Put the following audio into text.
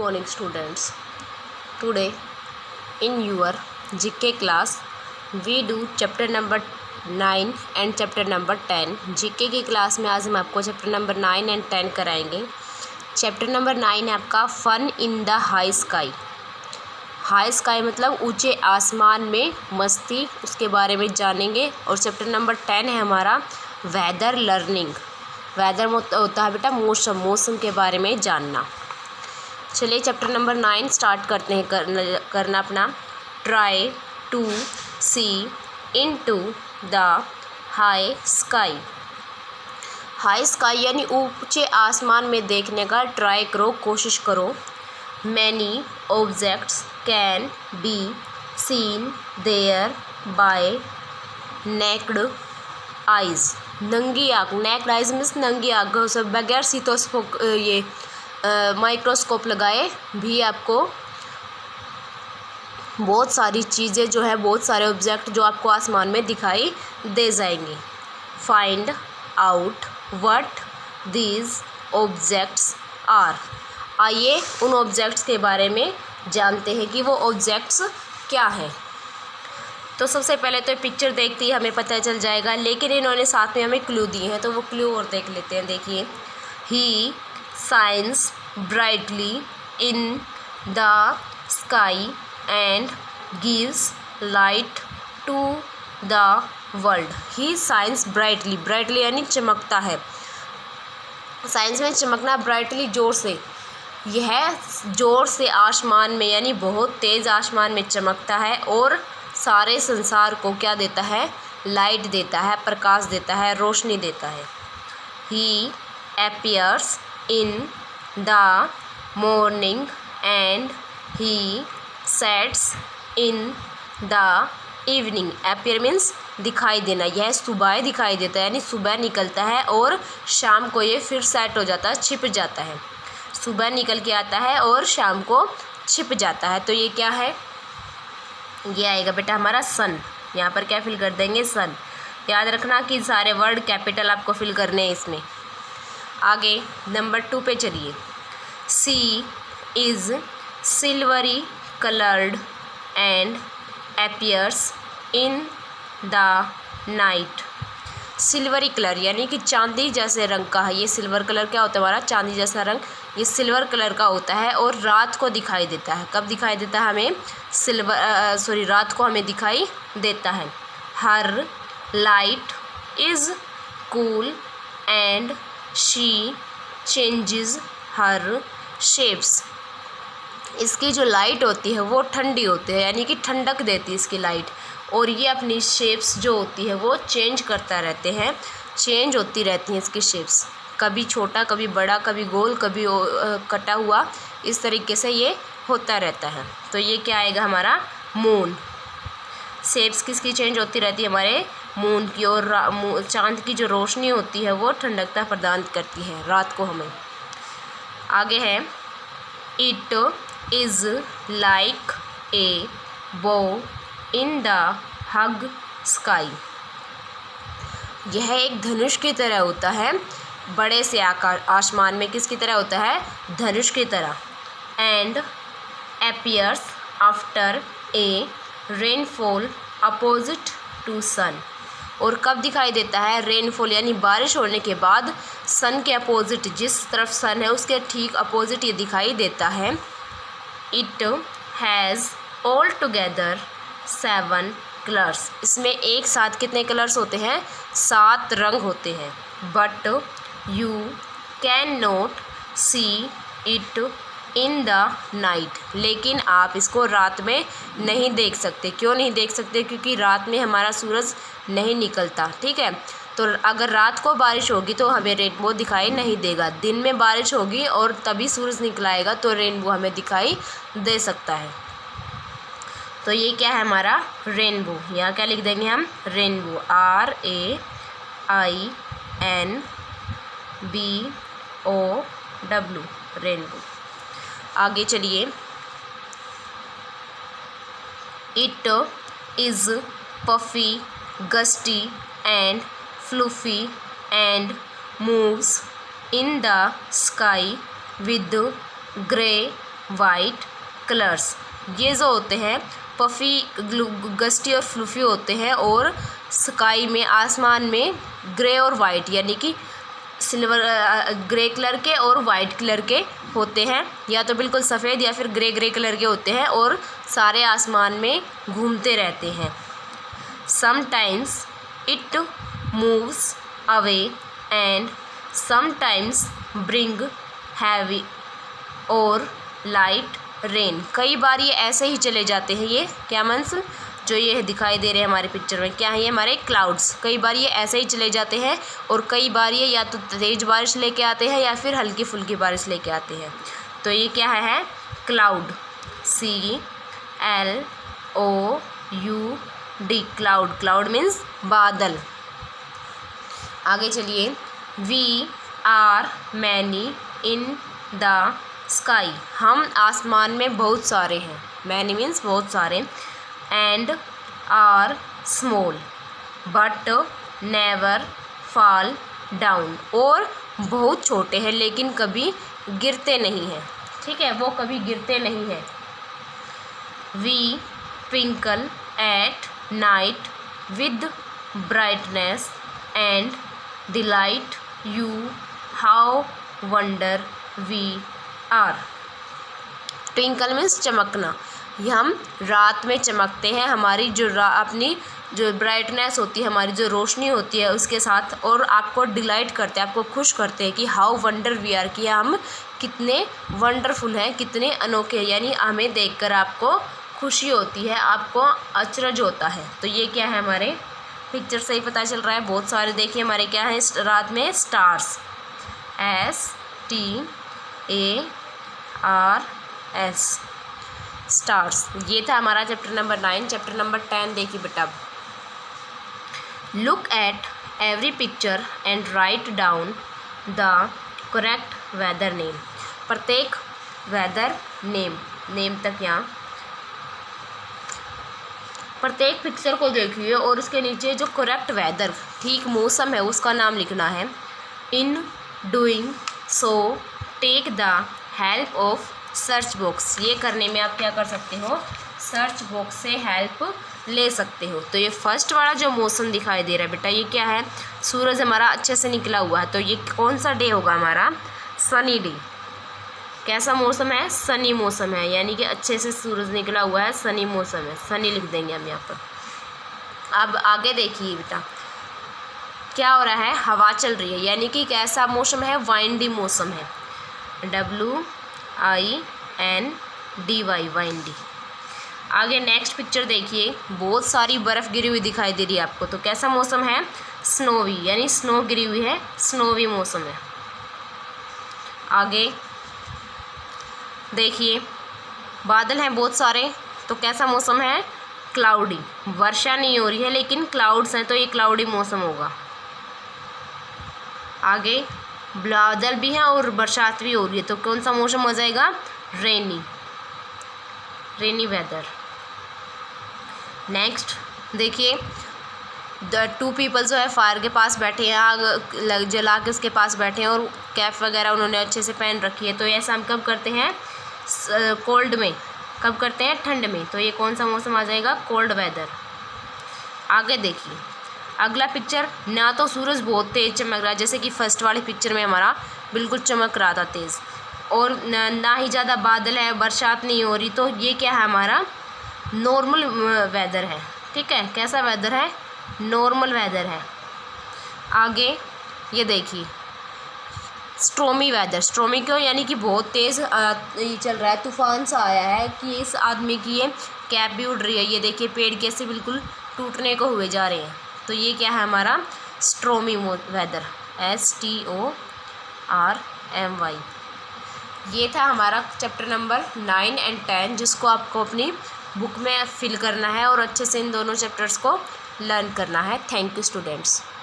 morning students. Today in your GK class we do chapter number 9 and chapter number 10. GK की class में आज हम आपको chapter number 9 and 10 कराएंगे. Chapter number 9 है आपका fun in the high sky. High sky मतलब ऊंचे आसमान में मस्ती, उसके बारे में जानेंगे. और चैप्टर नंबर 10 है हमारा वेदर लर्निंग. वेदर होता है बेटा मौसम के बारे में जानना. चलिए चैप्टर नंबर 9 स्टार्ट करते हैं करना अपना. Try to see into the high sky. High sky यानी ऊंचे आसमान में देखने का ट्राई करो, कोशिश करो. Many objects can be seen there by naked eyes. नंगी आँख, नेक्ड आइज मीन्स नंगी आँखों से बगैर सीतोस्कोप ये माइक्रोस्कोप लगाए भी आपको बहुत सारी चीज़ें जो है, बहुत सारे ऑब्जेक्ट जो आपको आसमान में दिखाई दे जाएंगी. Find out what these objects are. आइए उन ऑब्जेक्ट्स के बारे में जानते हैं कि वो ऑब्जेक्ट्स क्या है. तो सबसे पहले तो पिक्चर देखते ही हमें पता चल जाएगा, लेकिन इन्होंने साथ में हमें क्लू दिए हैं, तो वो क्लू और देख लेते हैं. देखिए, he shines brightly in the sky and gives light to the world. He shines brightly, brightly यानी चमकता है. साइंस में चमकना, ब्राइटली जोर से, यह जोर से आसमान में यानी बहुत तेज़ आसमान में चमकता है और सारे संसार को क्या देता है, लाइट देता है, प्रकाश देता है, रोशनी देता है. ही appears in the morning and he sets in the evening. Appear means दिखाई देना, यह सुबह दिखाई देता है यानी सुबह निकलता है और शाम को ये फिर सेट हो जाता है, छिप जाता है. सुबह निकल के आता है और शाम को छिप जाता है. तो ये क्या है, ये आएगा बेटा हमारा सन. यहाँ पर क्या फिल कर देंगे, सन. याद रखना कि सारे वर्ड कैपिटल आपको फिल करने हैं इसमें. आगे नंबर 2 पे चलिए. She is silvery coloured and appears in the night. Silvery colour यानी कि चांदी जैसे रंग का है. ये सिल्वर कलर क्या होता है हमारा, चांदी जैसा रंग. ये सिल्वर कलर का होता है और रात को दिखाई देता है. कब दिखाई देता है हमें, रात को हमें दिखाई देता है. Her light is cool and she changes her shapes. इसकी जो लाइट होती है वो ठंडी होती है यानी कि ठंडक देती है इसकी लाइट, और ये अपनी शेप्स जो होती है वो चेंज करता रहते हैं, चेंज होती रहती हैं इसकी शेप्स. कभी छोटा, कभी बड़ा, कभी गोल, कभी कटा हुआ, इस तरीके से ये होता रहता है. तो ये क्या आएगा हमारा, मून. शेप्स किसकी चेंज होती रहती है, हमारे मून की. और चांद की जो रोशनी होती है वो ठंडकता प्रदान करती है रात को हमें. आगे है, इट इज़ लाइक ए बो इन द हग स्काई. यह एक धनुष की तरह होता है, बड़े से आकार आसमान में. किसकी तरह होता है, धनुष की तरह. And appears after a rainfall opposite to sun. और कब दिखाई देता है, रेनफॉल यानी बारिश होने के बाद सन के अपोजिट, जिस तरफ सन है उसके ठीक अपोजिट ये दिखाई देता है. It has all together 7 colours. इसमें एक साथ कितने कलर्स होते हैं, 7 रंग होते हैं. But you can not see it in the night. लेकिन आप इसको रात में नहीं देख सकते. क्यों नहीं देख सकते, क्योंकि रात में हमारा सूरज नहीं निकलता. ठीक है, तो अगर रात को बारिश होगी तो हमें रेनबो दिखाई नहीं देगा. दिन में बारिश होगी और तभी सूरज निकलाएगा तो रेनबो हमें दिखाई दे सकता है. तो ये क्या है हमारा, रेनबो. यहाँ क्या लिख देंगे हम, रेनबो, RAINBOW, रेनबो. आगे चलिए. It is puffy gusty and fluffy and moves in the sky with grey white colours. ये जो होते हैं पफ़ी, गस्टी और फ्लूफी होते हैं, और स्काई में, आसमान में ग्रे और वाइट यानी कि सिल्वर, ग्रे कलर के और वाइट कलर के होते हैं, या तो बिल्कुल सफ़ेद या फिर ग्रे कलर के होते हैं, और सारे आसमान में घूमते रहते हैं। Sometimes it moves away and sometimes bring heavy और लाइट रेन। कई बार ये ऐसे ही चले जाते हैं। ये क्या मीन्स, जो ये दिखाई दे रहे हैं हमारे पिक्चर में, क्या है ये हमारे क्लाउड्स। कई बार ये ऐसे ही चले जाते हैं, और कई बार ये या तो तेज़ बारिश लेके आते हैं या फिर हल्की फुल्की बारिश लेके आते हैं। तो ये क्या है cloud, CLOUD, cloud. Cloud means बादल। आगे चलिए, we are many in the sky. हम आसमान में बहुत सारे हैं, मैनी मीन्स बहुत सारे, and are small but never fall down. और बहुत छोटे हैं लेकिन कभी गिरते नहीं हैं। ठीक है, वो कभी गिरते नहीं हैं। We twinkle at night with brightness and delight you, how wonder we are. Twinkle means चमकना। ये हम रात में चमकते हैं, हमारी जो अपनी जो ब्राइटनेस होती है, हमारी जो रोशनी होती है उसके साथ, और आपको डिलाइट करते हैं, आपको खुश करते हैं कि हाउ वंडर वी आर, कि हम कितने वंडरफुल हैं, कितने अनोखे हैं। यानी हमें देखकर आपको खुशी होती है, आपको अचरज होता है। तो ये क्या है, हमारे पिक्चर से ही पता चल रहा है। बहुत सारे देखिए हमारे क्या है रात में, स्टार्स, STARS, स्टार्स। ये था हमारा चैप्टर नंबर 9। चैप्टर नंबर 10 देखिए बेटा। Look at every picture and write down the correct weather name. प्रत्येक वेदर नेम तक यहाँ प्रत्येक पिक्चर को देखिए और उसके नीचे जो करेक्ट वेदर, ठीक मौसम है, उसका नाम लिखना है। In doing so take the help of search box. ये करने में आप क्या कर सकते हो, सर्च बॉक्स से हेल्प ले सकते हो। तो ये फर्स्ट वाला जो मौसम दिखाई दे रहा है बेटा, ये क्या है, सूरज हमारा अच्छे से निकला हुआ है। तो ये कौन सा डे होगा हमारा, सनी डे। कैसा मौसम है, सनी मौसम है, यानी कि अच्छे से सूरज निकला हुआ है, सनी मौसम है, सनी लिख देंगे हम यहाँ पर। अब आगे देखिए बेटा क्या हो रहा है, हवा चल रही है, यानी कि कैसा मौसम है, वाइंडी मौसम है, WINDY, वाइंडी। आगे नेक्स्ट पिक्चर देखिए, बहुत सारी बर्फ़ गिरी हुई दिखाई दे रही है आपको। तो कैसा मौसम है, स्नोवी, यानी स्नो गिरी हुई है, स्नोवी मौसम है। आगे देखिए बादल हैं बहुत सारे, तो कैसा मौसम है, क्लाउडी। वर्षा नहीं हो रही है लेकिन क्लाउड्स हैं, तो ये क्लाउडी मौसम होगा। आगे बादल भी हैं और बरसात भी हो रही है, तो कौन सा मौसम हो जाएगा, रेनी वेदर। नेक्स्ट देखिए, द 2 पीपल जो है फायर के पास बैठे हैं, आग जला के उसके पास बैठे हैं, और कैप वगैरह उन्होंने अच्छे से पहन रखी है। तो ऐसा हम कब करते हैं, कोल्ड में, कब करते हैं, ठंड में। तो ये कौन सा मौसम आ जाएगा, कोल्ड वेदर। आगे देखिए अगला पिक्चर, ना तो सूरज बहुत तेज़ चमक रहा है, जैसे कि फर्स्ट वाले पिक्चर में हमारा बिल्कुल चमक रहा था तेज़, और ना ही ज़्यादा बादल है, बरसात नहीं हो रही। तो ये क्या है, हमारा नॉर्मल वेदर है। ठीक है, कैसा वेदर है, नॉर्मल वेदर है। आगे ये देखिए स्ट्रोमी वेदर, स्ट्रोमी क्यों, यानी कि बहुत तेज़ चल रहा है, तूफान सा आया है कि इस आदमी की ये कैप भी उड़ रही है। ये देखिए पेड़ कैसे बिल्कुल टूटने को हुए जा रहे हैं। तो ये क्या है, हमारा स्ट्रोमी वेदर, STORMY। ये था हमारा चैप्टर नंबर 9 और 10, जिसको आपको अपनी बुक में फिल करना है और अच्छे से इन दोनों चैप्टर्स को लर्न करना है। Thank you students.